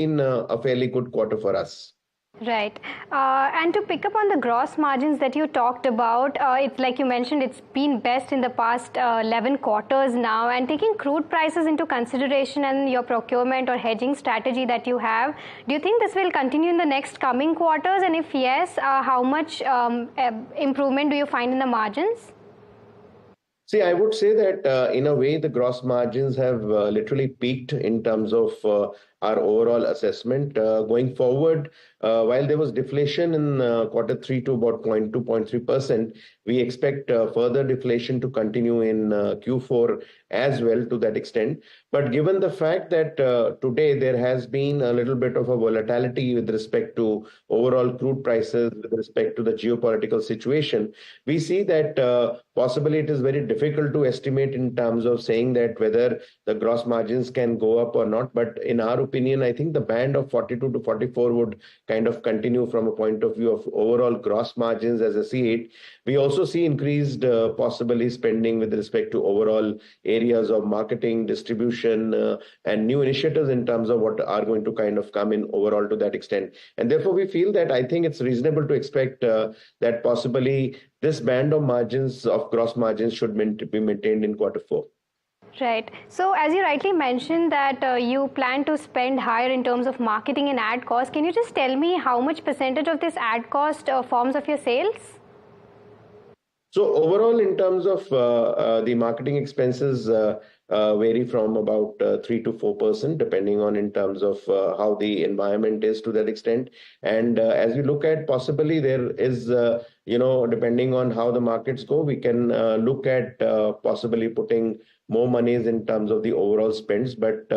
been a fairly good quarter for us. Right. And to pick up on the gross margins that you talked about, it's like you mentioned, it's been best in the past 11 quarters now. And taking crude prices into consideration and your procurement or hedging strategy that you have, do you think this will continue in the next coming quarters? And if yes, how much improvement do you find in the margins? See, I would say that in a way, the gross margins have literally peaked in terms of our overall assessment. Going forward, while there was deflation in quarter three to about 0.2, 0.3%, we expect further deflation to continue in Q4 as well to that extent. But given the fact that today there has been a little bit of a volatility with respect to overall crude prices, with respect to the geopolitical situation, we see that possibly it is very difficult to estimate in terms of saying that whether the gross margins can go up or not. But in our opinion, I think the band of 42 to 44 would kind of continue from a point of view of overall gross margins as I see it. We also see increased possibly spending with respect to overall areas of marketing, distribution, and new initiatives in terms of what are going to kind of come in overall to that extent. And therefore, we feel that I think it's reasonable to expect that possibly this band of margins of gross margins should be maintained in quarter four. Right. So as you rightly mentioned that you plan to spend higher in terms of marketing and ad cost, can you just tell me how much percentage of this ad cost forms of your sales? So overall, in terms of the marketing expenses vary from about 3 to 4%, depending on in terms of how the environment is to that extent. And as we look at possibly there is, depending on how the markets go, we can look at possibly putting more monies in terms of the overall spends. But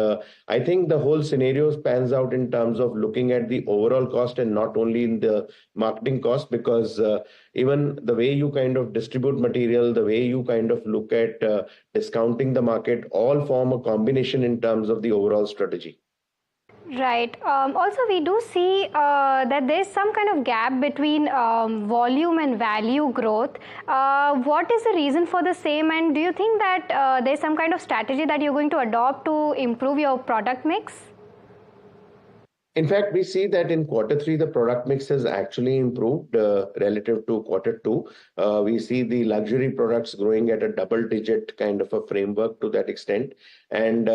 I think the whole scenario pans out in terms of looking at the overall cost and not only in the marketing cost, because even the way you kind of distribute material, the way you kind of look at discounting the market, all form a combination in terms of the overall strategy. Right. Also, we do see that there's some kind of gap between volume and value growth. What is the reason for the same? And do you think that there's some kind of strategy that you're going to adopt to improve your product mix? In fact, we see that in quarter three, the product mix has actually improved relative to quarter two. We see the luxury products growing at a double-digit kind of a framework to that extent. And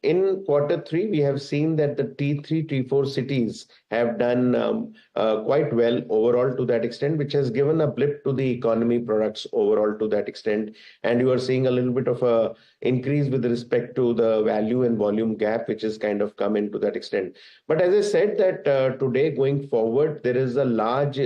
in quarter three, we have seen that the T3, T4 cities have done quite well overall to that extent, which has given a blip to the economy products overall to that extent. And you are seeing a little bit of a increase with respect to the value and volume gap, which has kind of come into that extent. But as I said that today going forward, there is a large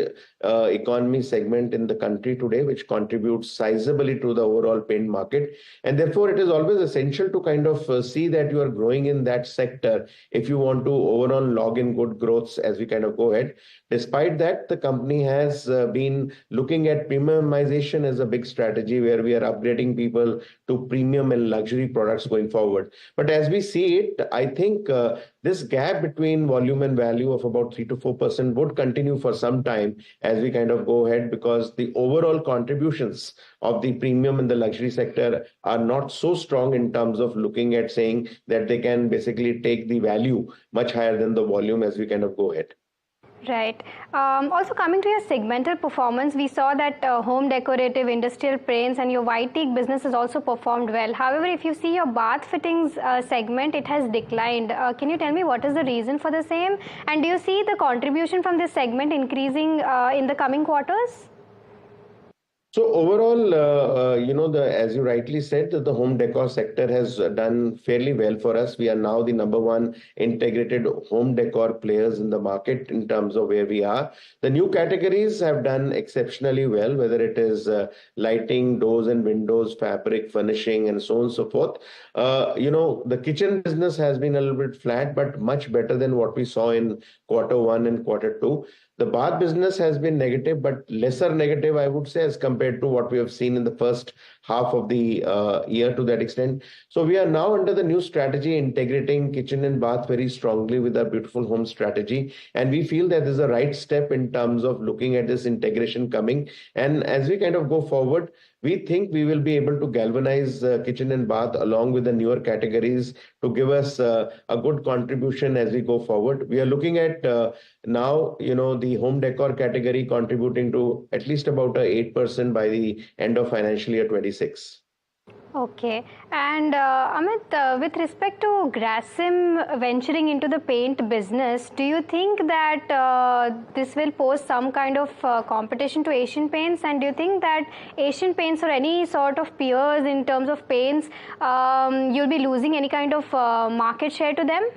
economy segment in the country today, which contributes sizably to the overall paint market. And therefore, it is always essential to kind of see that you are growing in that sector if you want to overall log in good growths as we kind of go ahead. Despite that, the company has been looking at premiumization as a big strategy where we are upgrading people to premium and luxury products going forward. But as we see it, I think this gap between volume and value of about 3 to 4% would continue for some time as we kind of go ahead, because the overall contributions of the premium and the luxury sector are not so strong in terms of looking at saying that they can basically take the value much higher than the volume as we kind of go ahead. Right. Also coming to your segmental performance, we saw that home decorative, industrial paints and your white teak business has also performed well. However, if you see your bath fittings segment, it has declined. Can you tell me what is the reason for the same? And do you see the contribution from this segment increasing in the coming quarters? So overall, as you rightly said, that the home decor sector has done fairly well for us. We are now the number one integrated home decor players in the market in terms of where we are. The new categories have done exceptionally well, whether it is lighting, doors and windows, fabric, furnishing, and so on and so forth. The kitchen business has been a little bit flat, but much better than what we saw in quarter one and quarter two. The bath business has been negative, but lesser negative, I would say, as compared to what we have seen in the first half of the year to that extent. So we are now under the new strategy, integrating kitchen and bath very strongly with our beautiful home strategy. And we feel that this is a right step in terms of looking at this integration coming. And as we kind of go forward, we think we will be able to galvanize kitchen and bath along with the newer categories to give us a good contribution as we go forward. We are looking at now, the home decor category contributing to at least about 8% by the end of financial year 26. Okay. And Amit, with respect to Grasim venturing into the paint business, do you think that this will pose some kind of competition to Asian Paints? And do you think that Asian Paints or any sort of peers in terms of paints, you'll be losing any kind of market share to them?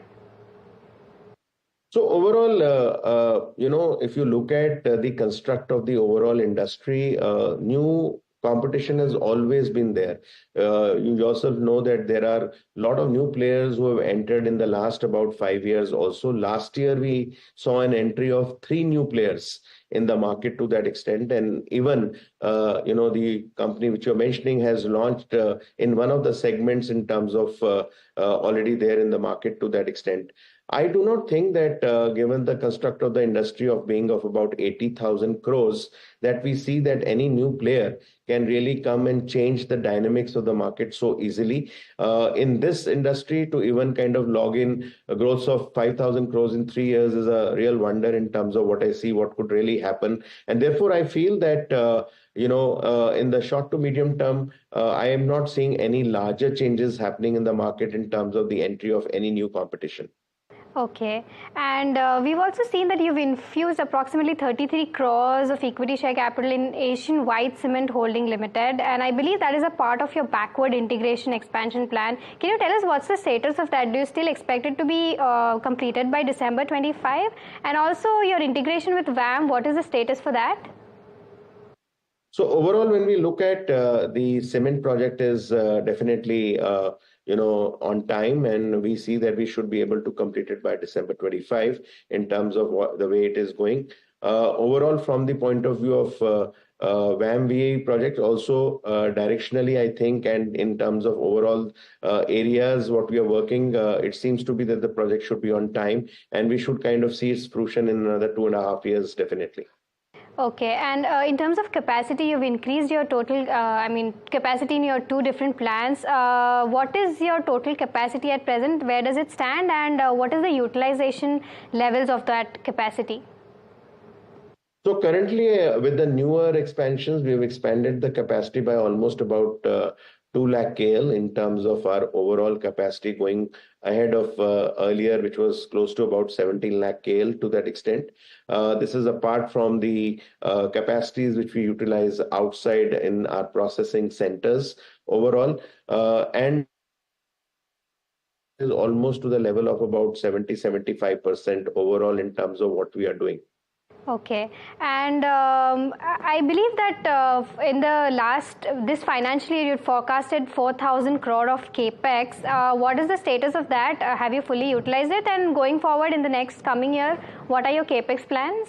So overall, if you look at the construct of the overall industry, new competition has always been there. You yourself know that there are a lot of new players who have entered in the last about 5 years. Also, last year we saw an entry of 3 new players in the market to that extent, and even the company which you're mentioning has launched in one of the segments in terms of already there in the market to that extent. I do not think that given the construct of the industry of being of about 80,000 crores, that we see that any new player can really come and change the dynamics of the market so easily. In this industry, to even kind of log in a growth of 5,000 crores in 3 years is a real wonder in terms of what I see, what could really happen. And therefore, I feel that in the short to medium term, I am not seeing any larger changes happening in the market in terms of the entry of any new competition. Okay. And we've also seen that you've infused approximately 33 crores of equity share capital in Asian White Cement Holding Limited. And I believe that is a part of your backward integration expansion plan. Can you tell us what's the status of that? Do you still expect it to be completed by December 25? And also your integration with VAM, what is the status for that? So overall, when we look at the cement project is definitely on time, and we see that we should be able to complete it by December 25 in terms of the way it is going. Overall, from the point of view of VAM-VAE project, also directionally, I think, and in terms of overall areas, what we are working, it seems to be that the project should be on time, and we should kind of see its fruition in another 2.5 years, definitely. Okay, and in terms of capacity, you've increased your total, capacity in your two different plants. What is your total capacity at present? Where does it stand? And what is the utilization levels of that capacity? So currently, with the newer expansions, we have expanded the capacity by almost about 2 lakh KL in terms of our overall capacity, going ahead of earlier, which was close to about 17 lakh KL to that extent. This is apart from the capacities which we utilize outside in our processing centers overall, and is almost to the level of about 70-75% overall in terms of what we are doing. Okay, and I believe that in this financial year, you forecasted 4,000 crore of capex. What is the status of that? Have you fully utilized it? And going forward in the next coming year, what are your capex plans?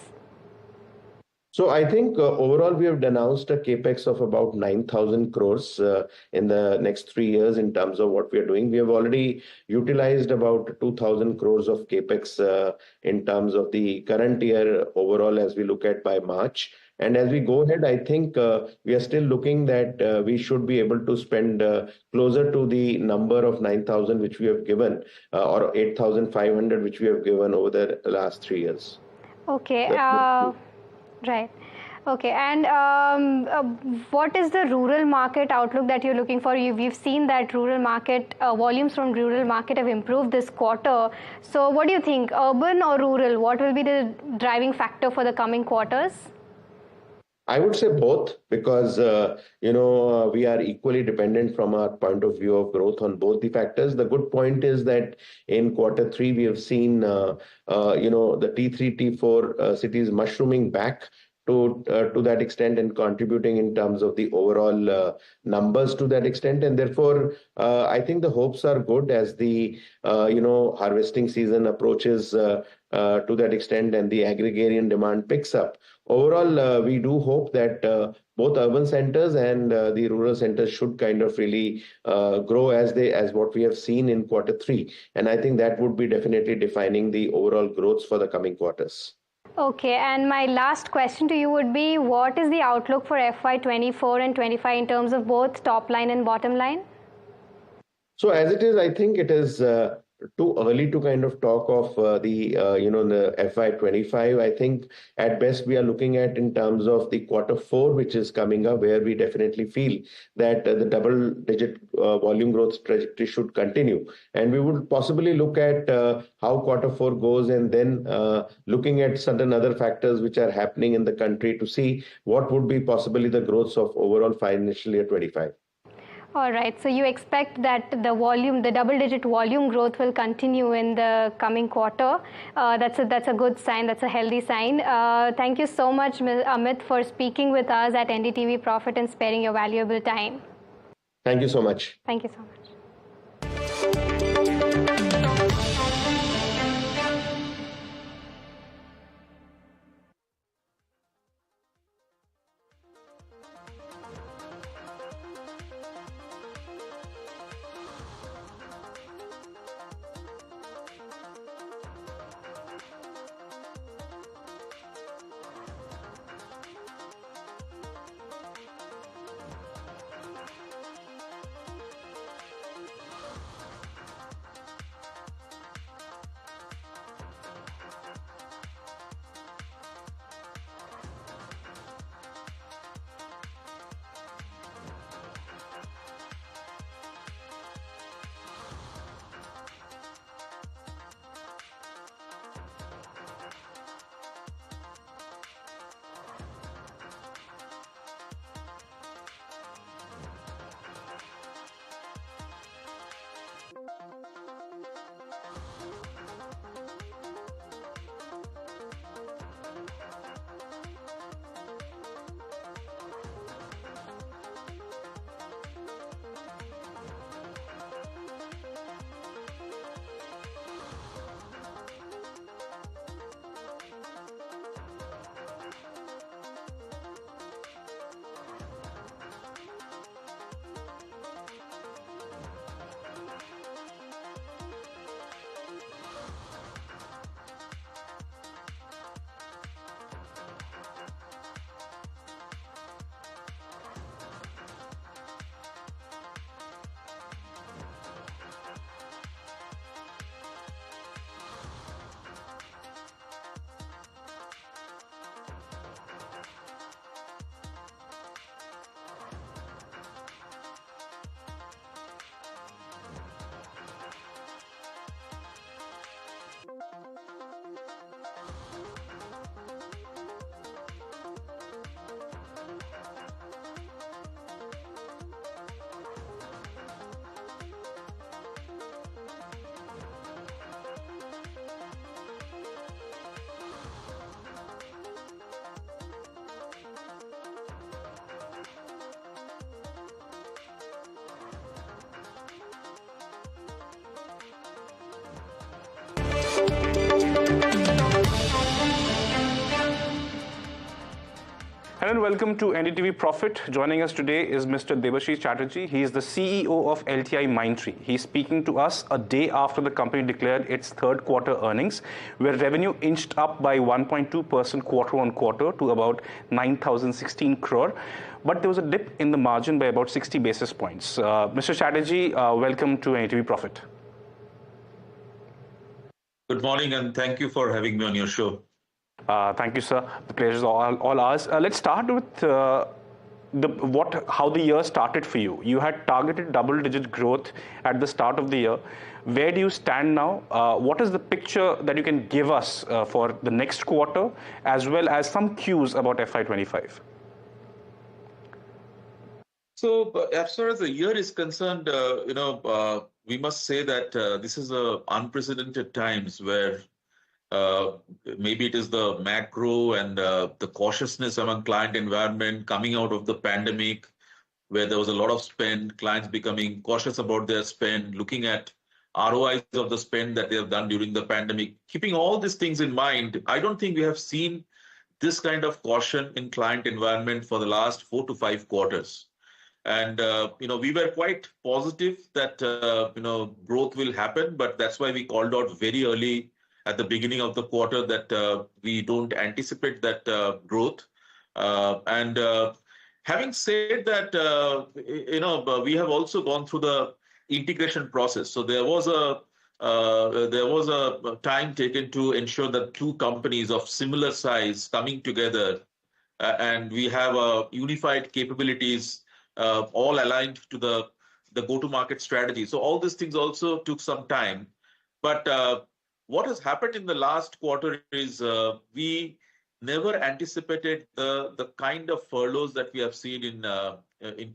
So I think overall we have announced a capex of about 9,000 crores in the next 3 years in terms of what we are doing. We have already utilized about 2,000 crores of capex in terms of the current year overall as we look at by March. And as we go ahead, I think we are still looking that we should be able to spend closer to the number of 9,000 which we have given or 8,500 which we have given over the last 3 years. Okay. Right. Okay. And what is the rural market outlook that you're looking for? We've seen that rural market volumes from rural market have improved this quarter. So what do you think, urban or rural? What will be the driving factor for the coming quarters? I would say both, because we are equally dependent from our point of view of growth on both the factors. The good point is that in Q3 we have seen the T3, T4 cities mushrooming back to that extent and contributing in terms of the overall numbers to that extent, and therefore I think the hopes are good as the harvesting season approaches to that extent and the agrarian demand picks up. Overall, we do hope that both urban centers and the rural centers should kind of really grow as what we have seen in Q3, and I think that would be definitely defining the overall growths for the coming quarters. Okay, and my last question to you would be, what is the outlook for FY24 and 25 in terms of both top line and bottom line? So as it is, I think it is too early to kind of talk of the FY25. I think at best we are looking at in terms of the quarter four, which is coming up, where we definitely feel that the double-digit volume growth trajectory should continue, and we would possibly look at how quarter four goes, and then looking at certain other factors which are happening in the country to see what would be possibly the growth of overall financial year 25. All right. So you expect that the double-digit volume growth will continue in the coming quarter. That's a good sign. That's a healthy sign. Thank you so much, Amit, for speaking with us at NDTV Profit and sparing your valuable time. Thank you so much. Thank you so much. Hello and welcome to NDTV Profit. Joining us today is Mr. Debashish Chatterjee. He is the CEO of LTIMindtree. He's speaking to us a day after the company declared its third quarter earnings, where revenue inched up by 1.2% quarter on quarter to about 9,016 crore. But there was a dip in the margin by about 60 basis points. Mr. Chatterjee, welcome to NDTV Profit. Good morning and thank you for having me on your show. Thank you, sir. The pleasure is all ours. Let's start with how the year started for you. You had targeted double-digit growth at the start of the year. Where do you stand now? What is the picture that you can give us for the next quarter, as well as some cues about FY25? So, as far as the year is concerned, we must say that this is unprecedented times where maybe it is the macro and the cautiousness among client environment coming out of the pandemic, where there was a lot of spend, clients becoming cautious about their spend, looking at ROIs of the spend that they have done during the pandemic. Keeping all these things in mind, I don't think we have seen this kind of caution in client environment for the last 4 to 5 quarters. And, we were quite positive that, growth will happen, but that's why we called out very early at the beginning of the quarter that we don't anticipate that growth. And having said that, we have also gone through the integration process. So there was a time taken to ensure that two companies of similar size coming together, and we have unified capabilities, all aligned to the go-to-market strategy. So all these things also took some time. But what has happened in the last quarter is we never anticipated the kind of furloughs that we have seen in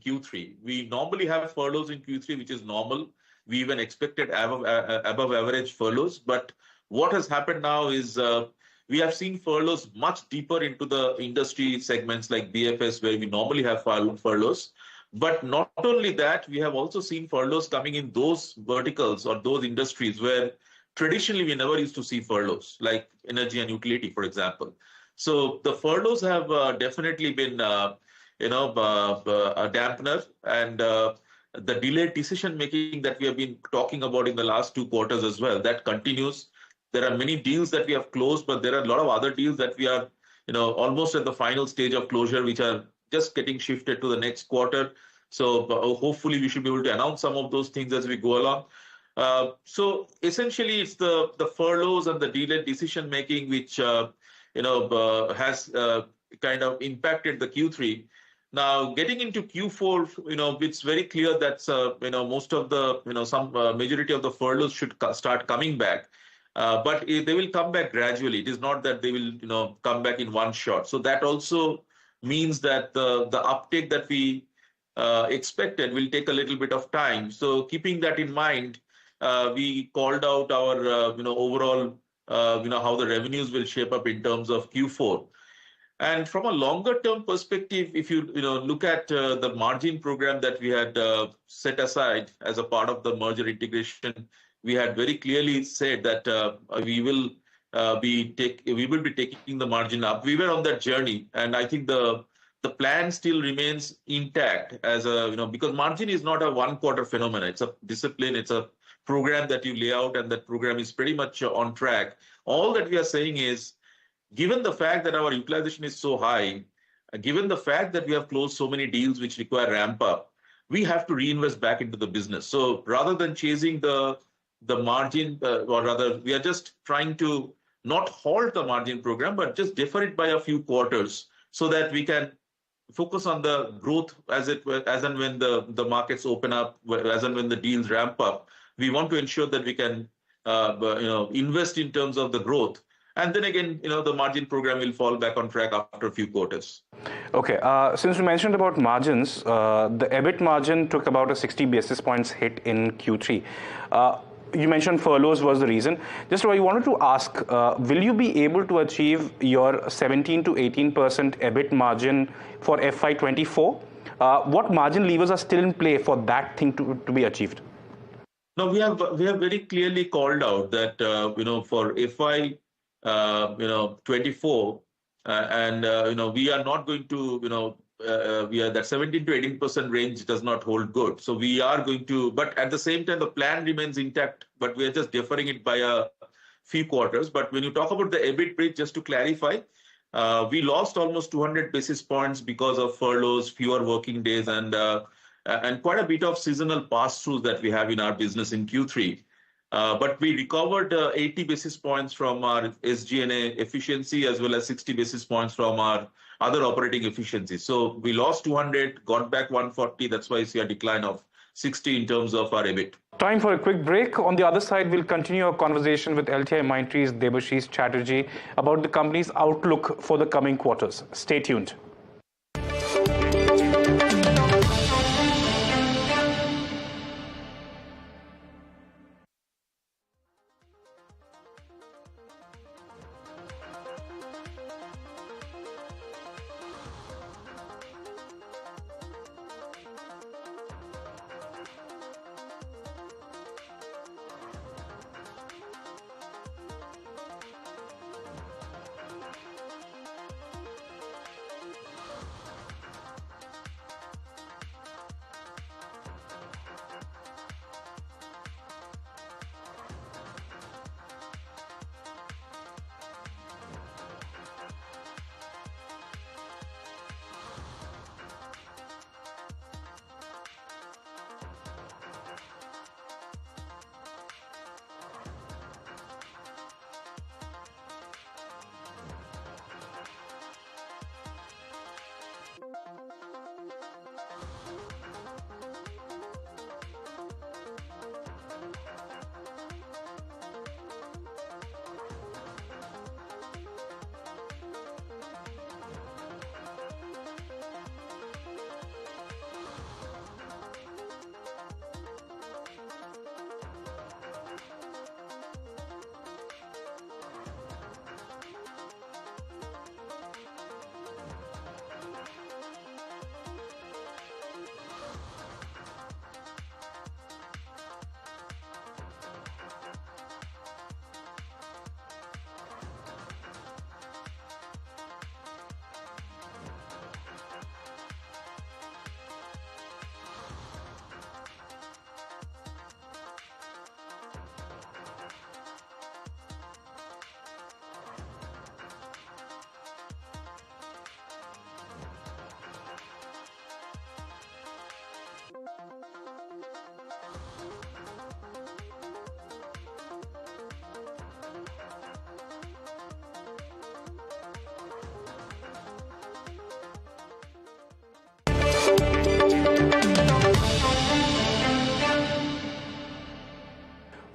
Q3. We normally have furloughs in Q3, which is normal. We even expected above average furloughs. But what has happened now is we have seen furloughs much deeper into the industry segments like BFS, where we normally have furloughs. But not only that, we have also seen furloughs coming in those verticals or those industries where traditionally we never used to see furloughs, like energy and utility, for example. So the furloughs have definitely been, a dampener, and the delayed decision making that we have been talking about in the last 2 quarters as well, that continues. There are many deals that we have closed, but there are a lot of other deals that we are, almost at the final stage of closure, which are just getting shifted to the next quarter. So hopefully we should be able to announce some of those things as we go along. So essentially, it's the furloughs and the delayed decision making which has kind of impacted the Q3. Now, getting into Q4, it's very clear that most of the some majority of the furloughs should start coming back. But they will come back gradually. It is not that they will come back in one shot. So that also means that the uptake that we expected will take a little bit of time. So keeping that in mind, we called out our overall how the revenues will shape up in terms of Q4. And from a longer term perspective, if you look at the margin program that we had set aside as a part of the merger integration, we had very clearly said that we will be taking the margin up. We were on that journey, and I think the plan still remains intact as because margin is not a 1 quarter phenomenon. It's a discipline. It's a program that you lay out, and that program is pretty much on track. All that we are saying is, given the fact that our utilization is so high, given the fact that we have closed so many deals which require ramp up, we have to reinvest back into the business. So rather than chasing the margin, or rather, we are just trying to not halt the margin program, but just defer it by a few quarters so that we can focus on the growth as and when the markets open up, as and when the deals ramp up. We want to ensure that we can invest in terms of the growth. And then again, the margin program will fall back on track after a few quarters. Okay. Since you mentioned about margins, the EBIT margin took about a 60 basis points hit in Q3. You mentioned furloughs was the reason. Just what I wanted to ask, will you be able to achieve your 17 to 18% EBIT margin for FY24? What margin levers are still in play for that thing to be achieved? No, we have very clearly called out that for FY 24, and we are not going to we are that 17 to 18% range does not hold good. So we are going to, but at the same time the plan remains intact, but we are just deferring it by a few quarters. But when you talk about the EBIT bridge, just to clarify, we lost almost 200 basis points because of furloughs, fewer working days, and quite a bit of seasonal pass-throughs that we have in our business in Q3. But we recovered 80 basis points from our SG&A efficiency, as well as 60 basis points from our other operating efficiencies. So we lost 200, got back 140. That's why you see a decline of 60 in terms of our EBIT. Time for a quick break. On the other side, we'll continue our conversation with LTIMindtree's Debashish Chatterjee about the company's outlook for the coming quarters. Stay tuned.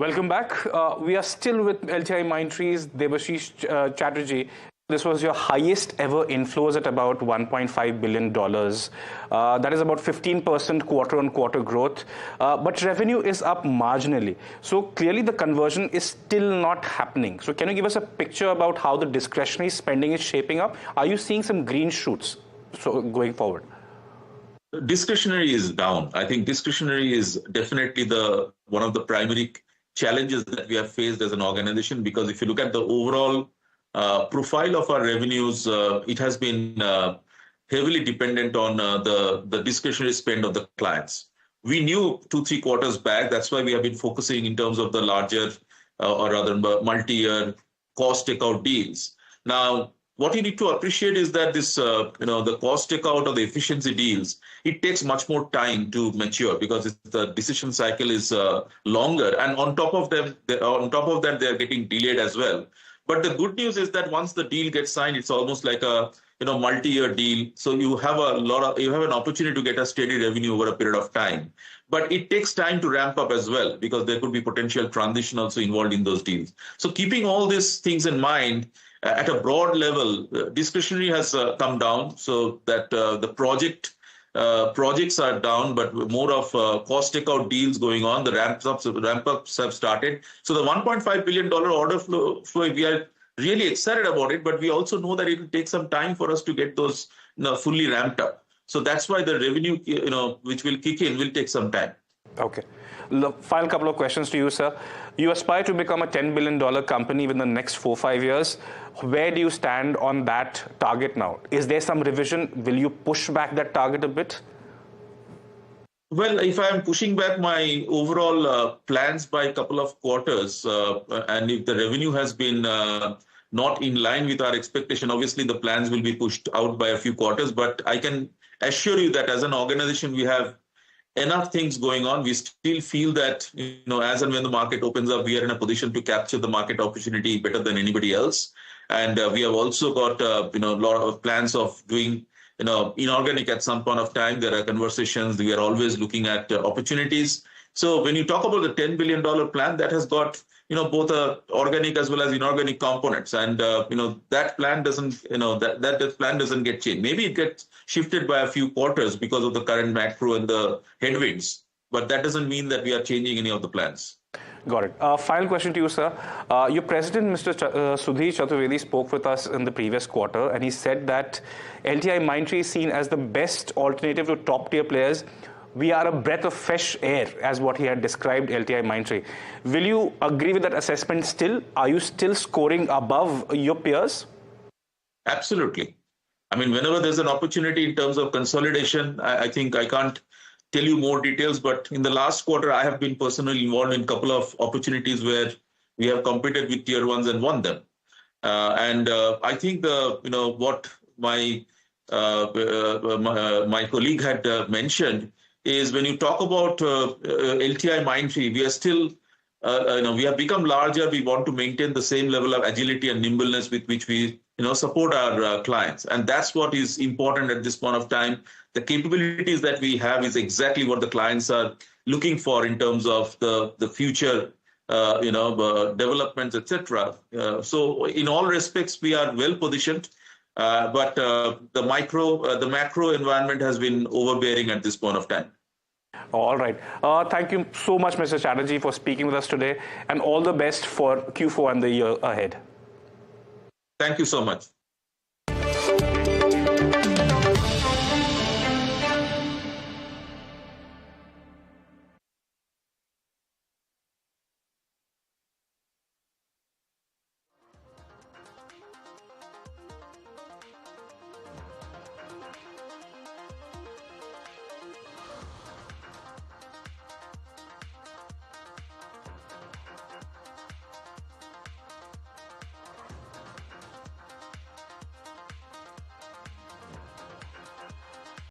Welcome back. We are still with LTIMindtree's Debashish Chatterjee. This was your highest ever inflows at about $1.5 billion. That is about 15% quarter-on-quarter growth. But revenue is up marginally. So clearly the conversion is still not happening. So can you give us a picture about how the discretionary spending is shaping up? Are you seeing some green shoots going forward? Discretionary is down. I think discretionary is definitely one of the primary challenges that we have faced as an organization, because if you look at the overall profile of our revenues, it has been heavily dependent on the discretionary spend of the clients. We knew 2-3 quarters back, that's why we have been focusing in terms of the larger or rather multi-year cost takeout deals. Now, what you need to appreciate is that this, the cost takeout or the efficiency deals, it takes much more time to mature because the decision cycle is longer, and on top of that, they are getting delayed as well. But the good news is that once the deal gets signed, it's almost like a multi-year deal. So you have an opportunity to get a steady revenue over a period of time. But it takes time to ramp up as well, because there could be potential transition also involved in those deals. So keeping all these things in mind, at a broad level, discretionary has come down, so that the projects are down, but more of cost takeout deals going on. The ramp-ups have started. So the $1.5 billion order flow, we are really excited about it, but we also know that it will take some time for us to get those fully ramped up. So that's why the revenue, which will kick in, will take some time. Okay. Final couple of questions to you, sir. You aspire to become a $10 billion company within the next 4-5 years. Where do you stand on that target now? Is there some revision? Will you push back that target a bit? Well, if I'm pushing back my overall plans by a couple of quarters, and if the revenue has been not in line with our expectation, obviously the plans will be pushed out by a few quarters. But I can assure you that as an organization, we have enough things going on. We still feel that, as and when the market opens up, we are in a position to capture the market opportunity better than anybody else. And we have also got, a lot of plans of doing, inorganic at some point of time. There are conversations. We are always looking at opportunities. So when you talk about the $10 billion plan, that has got, both organic as well as inorganic components. And, that plan doesn't, that plan doesn't get changed. Maybe it gets shifted by a few quarters because of the current macro and the headwinds. But that doesn't mean that we are changing any of the plans. Got it. Final question to you, sir. Your president, Mr. Sudhir Chaturvedi, spoke with us in the previous quarter, and he said that LTIMindtree is seen as the best alternative to top-tier players. We are a breath of fresh air, as what he had described LTIMindtree. Will you agree with that assessment still? Are you still scoring above your peers? Absolutely. I mean, whenever there's an opportunity in terms of consolidation, I think I can't tell you more details, but in the last quarter, I have been personally involved in a couple of opportunities where we have competed with tier ones and won them. And I think what my colleague had mentioned is, when you talk about LTIMindtree, we are still, we have become larger. We want to maintain the same level of agility and nimbleness with which we, support our clients. And that's what is important at this point of time. The capabilities that we have is exactly what the clients are looking for in terms of the future, developments, etc. So in all respects, we are well positioned. But the macro environment has been overbearing at this point of time. All right. Thank you so much, Mr. Chatterjee, for speaking with us today, and all the best for Q4 and the year ahead. Thank you so much.